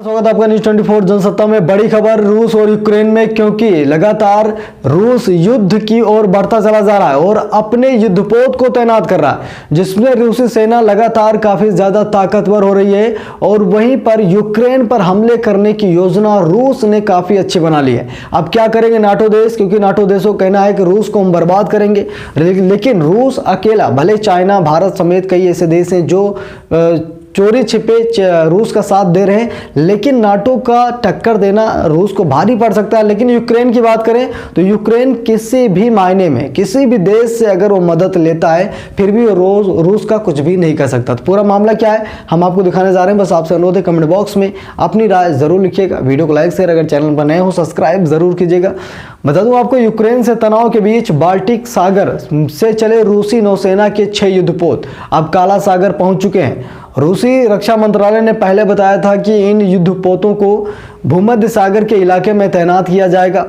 स्वागत है आपका न्यूज़ 24 जनसत्ता में। बड़ी खबर रूस और यूक्रेन में, क्योंकि लगातार रूस युद्ध की ओर बढ़ता चला जा रहा है और अपने युद्धपोत को तैनात कर रहा है, जिसमें रूसी सेना लगातार काफी ज्यादा ताकतवर हो रही है और वहीं पर यूक्रेन पर हमले करने की योजना रूस ने काफी अच्छी बना ली है। अब क्या करेंगे नाटो देश, क्योंकि नाटो देशों का कहना है कि रूस को हम बर्बाद करेंगे, लेकिन रूस अकेला, भले चाइना, भारत समेत कई ऐसे देश हैं जो चोरी छिपे रूस का साथ दे रहे हैं, लेकिन नाटो का टक्कर देना रूस को भारी पड़ सकता है। लेकिन यूक्रेन की बात करें तो यूक्रेन किसी भी मायने में किसी भी देश से अगर वो मदद लेता है फिर भी रूस का कुछ भी नहीं कर सकता। तो पूरा मामला क्या है हम आपको दिखाने जा रहे हैं। बस आपसे अनुरोध है कमेंट बॉक्स में अपनी राय जरूर लिखिएगा, वीडियो को लाइक शेयर, अगर चैनल पर नए हो सब्सक्राइब जरूर कीजिएगा। बता दूं आपको, यूक्रेन से तनाव के बीच बाल्टिक सागर से चले रूसी नौसेना के 6 युद्धपोत अब काला सागर पहुंच चुके हैं। रूसी रक्षा मंत्रालय ने पहले बताया था कि इन युद्धपोतों को भूमध्य सागर के इलाके में तैनात किया जाएगा।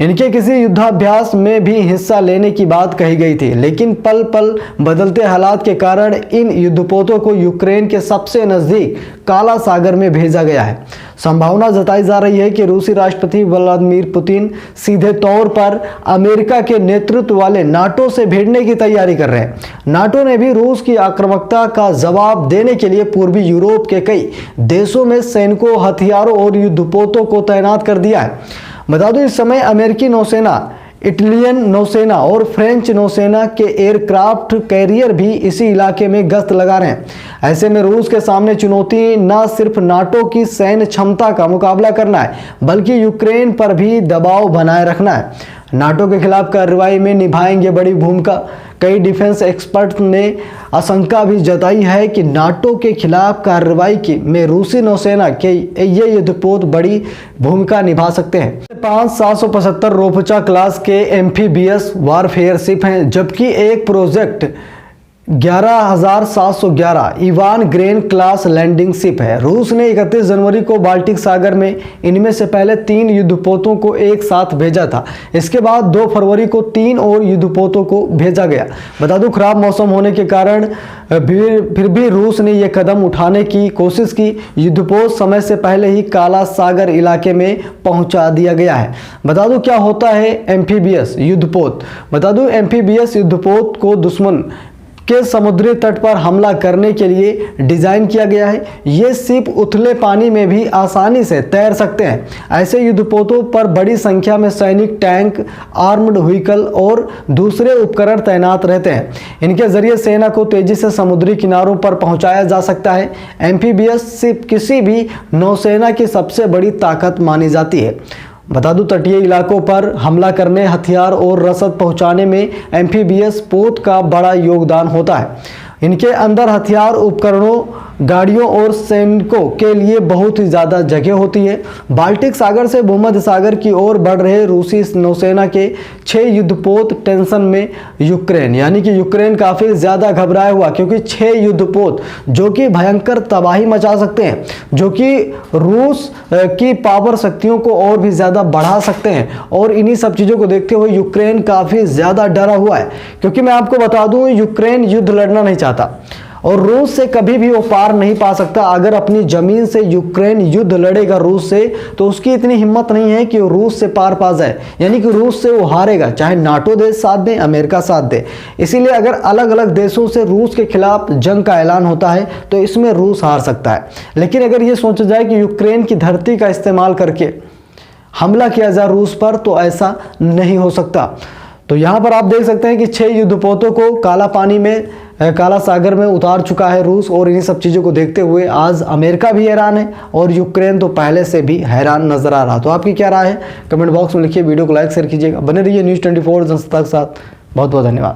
इनके किसी युद्धाभ्यास में भी हिस्सा लेने की बात कही गई थी, लेकिन पल पल बदलते हालात के कारण इन युद्धपोतों को यूक्रेन के सबसे नजदीक काला सागर में भेजा गया है। संभावना जताई जा रही है कि रूसी राष्ट्रपति व्लादिमीर पुतिन सीधे तौर पर अमेरिका के नेतृत्व वाले नाटो से भिड़ने की तैयारी कर रहे हैं। नाटो ने भी रूस की आक्रामकता का जवाब देने के लिए पूर्वी यूरोप के कई देशों में सैनिकों, हथियारों और युद्धपोतों को तैनात कर दिया है। बता दूं, इस समय अमेरिकी नौसेना, इटालियन नौसेना और फ्रेंच नौसेना के एयरक्राफ्ट कैरियर भी इसी इलाके में गश्त लगा रहे हैं। ऐसे में रूस के सामने चुनौती न सिर्फ नाटो की सैन्य क्षमता का मुकाबला करना है, बल्कि यूक्रेन पर भी दबाव बनाए रखना है। नाटो के खिलाफ कार्रवाई में निभाएंगे बड़ी भूमिका। कई डिफेंस एक्सपर्ट ने आशंका भी जताई है कि नाटो के खिलाफ कार्रवाई में रूसी नौसेना के ये युद्धपोत बड़ी भूमिका निभा सकते हैं। 5 रोपचा क्लास के एम्फीबियस वारफेयर शिप हैं, जबकि एक project 11,711 Ivan Gren class landing ship है। रूस ने 31 जनवरी को बाल्टिक सागर में इनमें से पहले 3 युद्धपोतों को एक साथ भेजा था। इसके बाद 2 फरवरी को 3 और युद्धपोतों को भेजा गया। बता दूं, खराब मौसम होने के कारण फिर भी रूस ने यह कदम उठाने की कोशिश की। युद्धपोत समय से पहले ही काला सागर इलाके में पहुंचा दिया गया है। बता दूं क्या होता है एम्फीबियस युद्धपोत। बता दूं, एम्फीबियस युद्धपोत को दुश्मन के समुद्री तट पर हमला करने के लिए डिजाइन किया गया है। ये शिप उथले पानी में भी आसानी से तैर सकते हैं। ऐसे युद्धपोतों पर बड़ी संख्या में सैनिक, टैंक, आर्म्ड व्हीकल और दूसरे उपकरण तैनात रहते हैं। इनके जरिए सेना को तेजी से समुद्री किनारों पर पहुंचाया जा सकता है। एम्फीबियस शिप किसी भी नौसेना की सबसे बड़ी ताकत मानी जाती है। बता दूं, तटीय इलाकों पर हमला करने, हथियार और रसद पहुंचाने में एम्फीबियस पोत का बड़ा योगदान होता है। इनके अंदर हथियार, उपकरणों, गाड़ियों और सैनिकों के लिए बहुत ही ज़्यादा जगह होती है। बाल्टिक सागर से भूमध्य सागर की ओर बढ़ रहे रूसी नौसेना के 6 युद्धपोत टेंशन में यूक्रेन, यानी कि यूक्रेन काफ़ी ज़्यादा घबराया हुआ, क्योंकि 6 युद्धपोत जो कि भयंकर तबाही मचा सकते हैं, जो कि रूस की पावर शक्तियों को और भी ज़्यादा बढ़ा सकते हैं। और इन्हीं सब चीज़ों को देखते हुए यूक्रेन काफ़ी ज़्यादा डरा हुआ है, क्योंकि मैं आपको बता दूँ, यूक्रेन युद्ध लड़ना नहीं चाहता और रूस से कभी भी वो पार नहीं पा सकता। अगर अपनी जमीन से यूक्रेन युद्ध लड़ेगा रूस से, तो उसकी इतनी हिम्मत नहीं है कि वो रूस से पार पा जाए, यानी कि रूस से वो हारेगा, चाहे नाटो देश साथ दे, अमेरिका साथ दे। इसीलिए अगर अलग अलग देशों से रूस के खिलाफ जंग का ऐलान होता है तो इसमें रूस हार सकता है। लेकिन अगर ये सोचा जाए कि यूक्रेन की धरती का इस्तेमाल करके हमला किया जाए रूस पर, तो ऐसा नहीं हो सकता। तो यहाँ पर आप देख सकते हैं कि 6 युद्धपोतों को काला पानी में, काला सागर में उतार चुका है रूस। और इन्हीं सब चीज़ों को देखते हुए आज अमेरिका भी हैरान है और यूक्रेन तो पहले से भी हैरान नजर आ रहा। तो आपकी क्या राय है कमेंट बॉक्स में लिखिए, वीडियो को लाइक शेयर कीजिएगा। बने रहिए न्यूज़ 24 जनसत्ता के साथ। बहुत बहुत धन्यवाद।